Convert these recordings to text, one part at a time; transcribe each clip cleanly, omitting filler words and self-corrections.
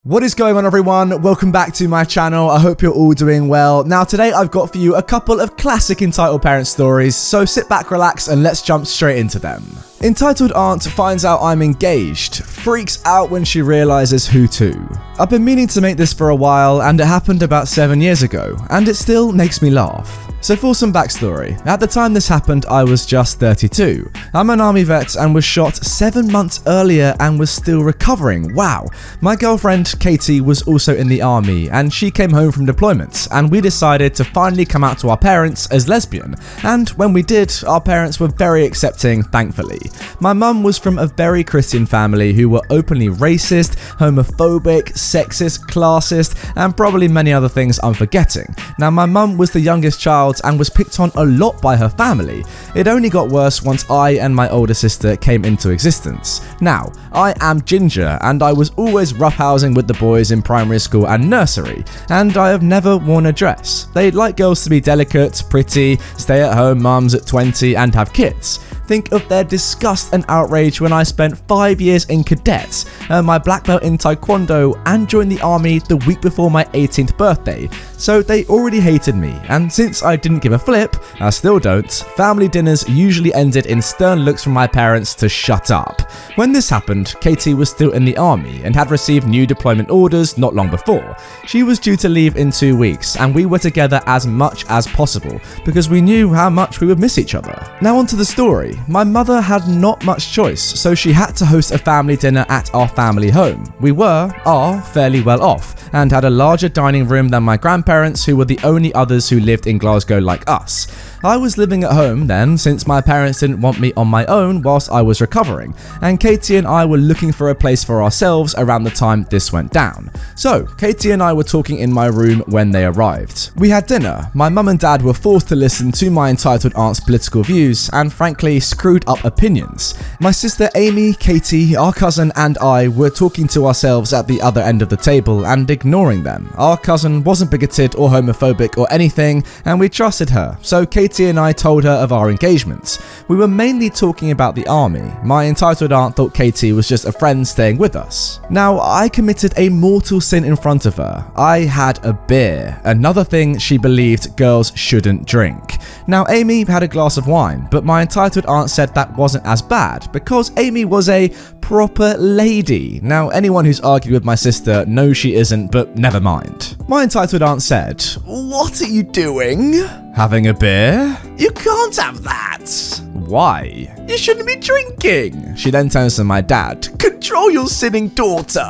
What is going on, everyone? Welcome back to my channel. I hope you're all doing well. Now today I've got for you a couple of classic Entitled Parents stories, so sit back, relax, and let's jump straight into them. Entitled Aunt finds out I'm engaged, freaks out when she realizes who to. I've been meaning to make this for a while, and it happened about 7 years ago, and it still makes me laugh. So for some backstory, at the time this happened I was just 32. I'm an army vet and was shot 7 months earlier and was still recovering. Wow. My girlfriend Katie was also in the army and she came home from deployment, and we decided to finally come out to our parents as lesbian, and when we did, our parents were very accepting, thankfully. My mum was from a very Christian family who were openly racist, homophobic, sexist, classist, and probably many other things I'm forgetting. Now my mum was the youngest child and was picked on a lot by her family. It only got worse once I and my older sister came into existence. Now, I am ginger and I was always roughhousing with the boys in primary school and nursery, and I have never worn a dress. They'd like girls to be delicate, pretty, stay at home mums at 20 and have kids. Think of their disgust and outrage when I spent 5 years in cadets, earned my black belt in taekwondo, and joined the army the week before my 18th birthday. So they already hated me, and since I didn't give a flip, I still don't, family dinners usually ended in stern looks from my parents to shut up. When this happened, Katie was still in the army and had received new deployment orders not long before. She was due to leave in 2 weeks, and we were together as much as possible because we knew how much we would miss each other. Now onto the story. My mother had not much choice, so she had to host a family dinner at our family home. We are fairly well off, and had a larger dining room than my grandparents, who were the only others who lived in Glasgow like us. I was living at home then, since my parents didn't want me on my own whilst I was recovering, and Katie and I were looking for a place for ourselves around the time this went down. So, Katie and I were talking in my room when they arrived. We had dinner. My mum and dad were forced to listen to my entitled aunt's political views and frankly screwed up opinions. My sister Amy, Katie, our cousin and I were talking to ourselves at the other end of the table and ignoring them. Our cousin wasn't bigoted or homophobic or anything, and we trusted her, so Katie and I told her of our engagements. We were mainly talking about the army. My entitled aunt thought Katie was just a friend staying with us. Now, I committed a mortal sin in front of her. I had a beer, another thing she believed girls shouldn't drink. Now, Amy had a glass of wine, but my entitled aunt said that wasn't as bad because Amy was a proper lady. Now, anyone who's argued with my sister knows she isn't, but never mind. My entitled aunt said, "What are you doing? Having a beer? You can't have that." "Why? You shouldn't be drinking." She then turns to my dad. "Control your sinning daughter."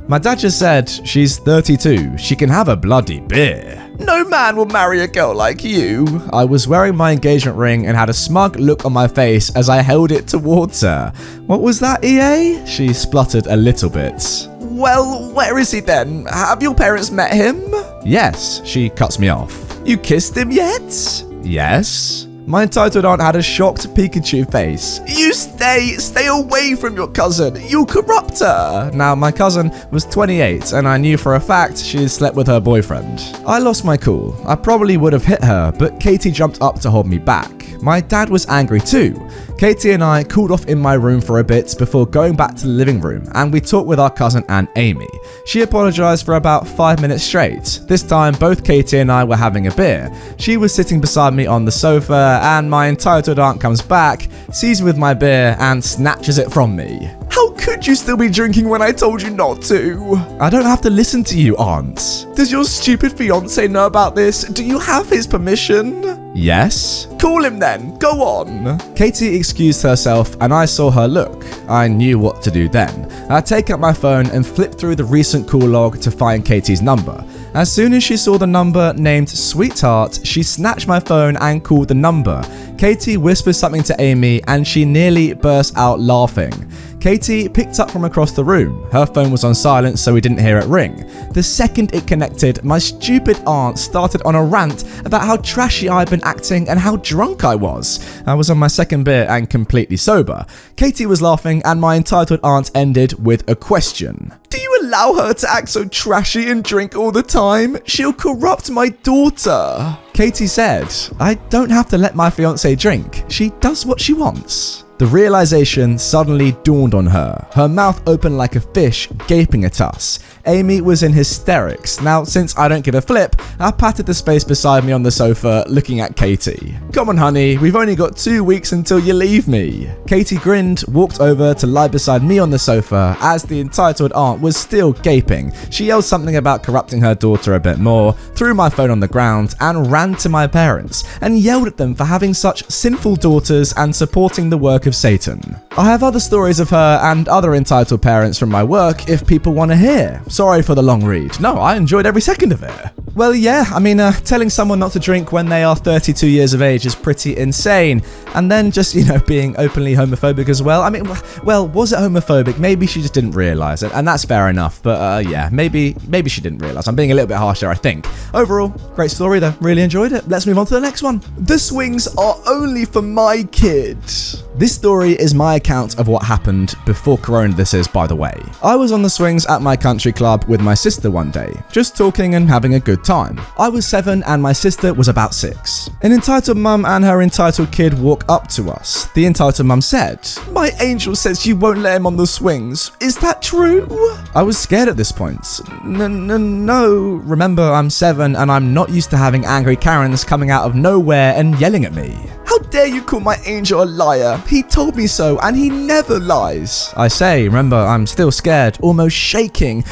My dad just said, "She's 32, she can have a bloody beer. No man will marry a girl like you." I was wearing my engagement ring and had a smug look on my face as I held it towards her. "What was that, EA?" She spluttered a little bit. "Well, where is he then? Have your parents met him?" "Yes." She cuts me off. "You kissed him yet?" "Yes." My entitled aunt had a shocked Pikachu face. "You stay away from your cousin. You'll corrupt her." Now, my cousin was 28 and I knew for a fact she had slept with her boyfriend. I lost my cool. I probably would have hit her, but Katie jumped up to hold me back. My dad was angry too. Katie and I cooled off in my room for a bit before going back to the living room, and we talked with our cousin and Amy. She apologized for about 5 minutes straight. This time, both Katie and I were having a beer. She was sitting beside me on the sofa, and my entitled aunt comes back, sees me with my beer, and snatches it from me. "How could you still be drinking when I told you not to?" "I don't have to listen to you, aunt." "Does your stupid fiance know about this? Do you have his permission?" "Yes." "Call him then. Go on." Katie excused herself and I saw her look. I knew what to do then. I take out my phone and flip through the recent call log to find Katie's number. As soon as she saw the number named Sweetheart, she snatched my phone and called the number. Katie whispered something to Amy and she nearly burst out laughing. Katie picked up from across the room. Her phone was on silent, so we didn't hear it ring. The second it connected, my stupid aunt started on a rant about how trashy I'd been acting and how drunk I was. I was on my second beer and completely sober. Katie was laughing and my entitled aunt ended with a question. "Do you allow her to act so trashy and drink all the time? She'll corrupt my daughter." Katie said, "I don't have to let my fiance drink. She does what she wants." The realization suddenly dawned on her. Her mouth opened like a fish, gaping at us. Amy was in hysterics. Now, since I don't give a flip, I patted the space beside me on the sofa, looking at Katie. Come on, honey, we've only got 2 weeks until you leave me. Katie grinned, walked over to lie beside me on the sofa as the entitled aunt was still gaping. She yelled something about corrupting her daughter a bit more, threw my phone on the ground, and ran to my parents and yelled at them for having such sinful daughters and supporting the work of Satan. I have other stories of her and other entitled parents from my work if people want to hear. Sorry for the long read. No, I enjoyed every second of it. Well, yeah, I mean, telling someone not to drink when they are 32 years of age is pretty insane. And then just, being openly homophobic as well. I mean, well, was it homophobic? Maybe she just didn't realise it, and that's fair enough. But yeah, maybe she didn't realise. I'm being a little bit harsher, I think. Overall, great story though. Really enjoyed it. Let's move on to the next one. The swings are only for my kid. This story is my account of what happened before Corona, this is, by the way. I was on the swings at my country club with my sister one day, just talking and having a good time. I was 7 and my sister was about 6. An entitled mum and her entitled kid walk up to us. The entitled mum said, "My angel says you won't let him on the swings. Is that true?" I was scared at this point. No. Remember, I'm 7 and I'm not used to having angry Karens coming out of nowhere and yelling at me. "How dare you call my angel a liar? He told me so and he never lies." I say, remember, I'm still scared, almost shaking.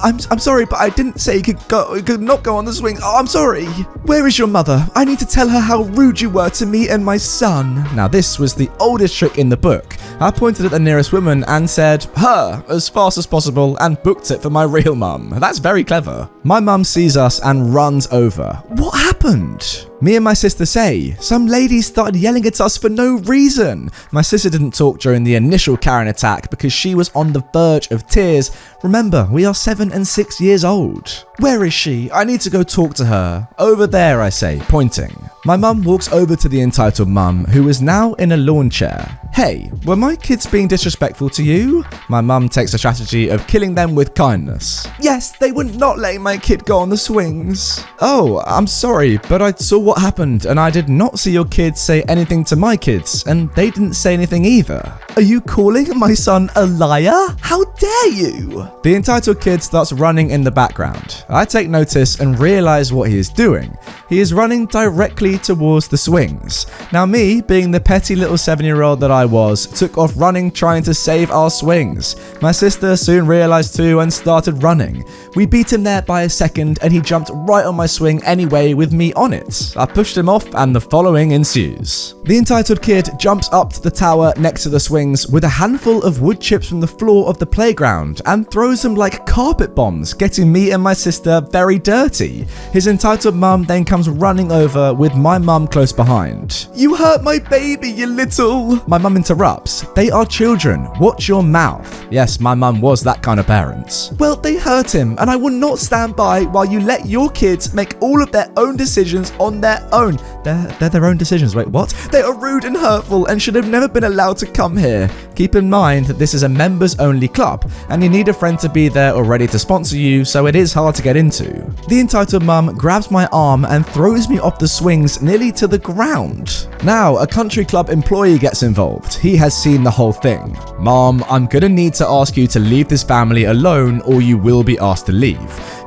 I'm sorry, but I didn't say he could not go on the swing. Oh, I'm sorry. "Where is your mother? I need to tell her how rude you were to me and my son." Now, this was the oldest trick in the book. I pointed at the nearest woman and said, "Her," as fast as possible, and booked it for my real mum. That's very clever. My mum sees us and runs over. "What happened?" Me and my sister say, "Some ladies started yelling at us for no reason." My sister didn't talk during the initial Karen attack because she was on the verge of tears. Remember, we are 7 and 6 years old. "Where is she? I need to go talk to her." "Over there," I say, pointing. My mum walks over to the entitled mum, who is now in a lawn chair. "Hey, were my kids being disrespectful to you?" My mum takes a strategy of killing them with kindness. "Yes, they were not letting my kid go on the swings." "Oh, I'm sorry, but I saw what happened and I did not see your kids say anything to my kids, and they didn't say anything either." "Are you calling my son a liar? How dare you?" The entitled kid starts running in the background. I take notice and realize what he is doing. He is running directly towards the swings. Now me, being the petty little 7-year-old that I was, took off running trying to save our swings. My sister soon realized too and started running. We beat him there by a second and he jumped right on my swing anyway with me on it. I pushed him off and the following ensues. The entitled kid jumps up to the tower next to the swings with a handful of wood chips from the floor of the playground and throws them like carpet bombs, getting me and my sister very dirty. His entitled mum then comes running over with my mum close behind. "You hurt my baby, you little..." My mum interrupts. "They are children. Watch your mouth." Yes, my mum was that kind of parent. "Well, they hurt him and I will not stand by while you let your kids make all of their own decisions on their own." They're their own decisions. Wait, what? "They are rude and hurtful and should have never been allowed to come here. Keep in mind that this is a members only club and you need a friend to be there or ready to sponsor you, so it is hard to get into." The entitled mum grabs my arm and throws me off the swings nearly to the ground. Now, a country club employee gets involved. He has seen the whole thing. "Mom, I'm gonna need to ask you to leave this family alone or you will be asked to leave.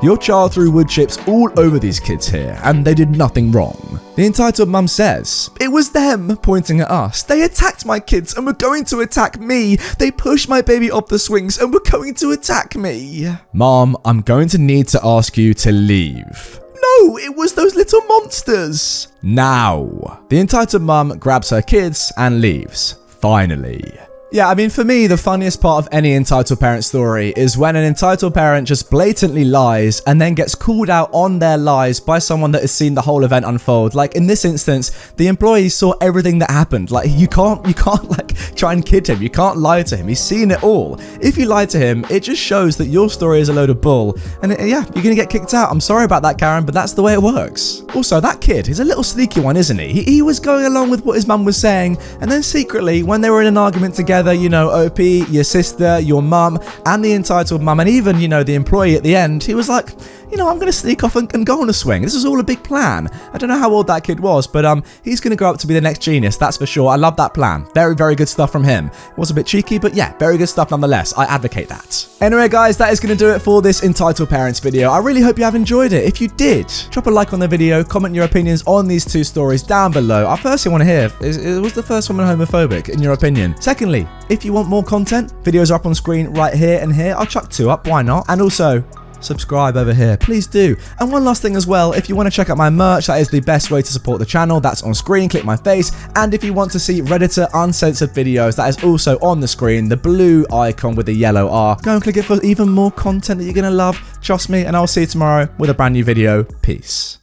Your child threw wood chips all over these kids here and they did nothing wrong." The entitled mum says, "It was them," pointing at us. "They attacked my kids and were going to attack me. They pushed my baby off the swings and were going to attack me." "Mom, I'm going to need to ask you to leave." "No, it was those little monsters." "Now." The entitled mum grabs her kids and leaves. Finally. Yeah, I mean, for me, the funniest part of any entitled parent story is when an entitled parent just blatantly lies and then gets called out on their lies by someone that has seen the whole event unfold. Like in this instance, the employee saw everything that happened. Like you can't like try and kid him. You can't lie to him. He's seen it all. If you lie to him, it just shows that your story is a load of bull. And yeah, you're gonna get kicked out. I'm sorry about that, Karen, but that's the way it works. Also, that kid, he's a little sneaky one, isn't he? He was going along with what his mum was saying, and then secretly, when they were in an argument together, together, you know, OP, your sister, your mum, and the entitled mum, and even, you know, the employee at the end, he was like, you know, I'm going to sneak off and go on a swing. This is all a big plan. I don't know how old that kid was, but he's going to grow up to be the next genius, that's for sure. I love that plan. Very, very good stuff from him. It was a bit cheeky, but yeah, very good stuff nonetheless. I advocate that. Anyway, guys, that is going to do it for this Entitled Parents video. I really hope you have enjoyed it. If you did, drop a like on the video, comment your opinions on these two stories down below. I firstly want to hear, was the first woman homophobic, in your opinion? Secondly, if you want more content, videos are up on screen right here and here. I'll chuck 2 up, why not? And also, subscribe over here, please do. And one last thing as well, if you want to check out my merch, that is the best way to support the channel. That's on screen, click my face. And if you want to see Redditor uncensored videos, that is also on the screen, the blue icon with the yellow R. Go and click it for even more content that you're gonna love, trust me, and I'll see you tomorrow with a brand new video. Peace.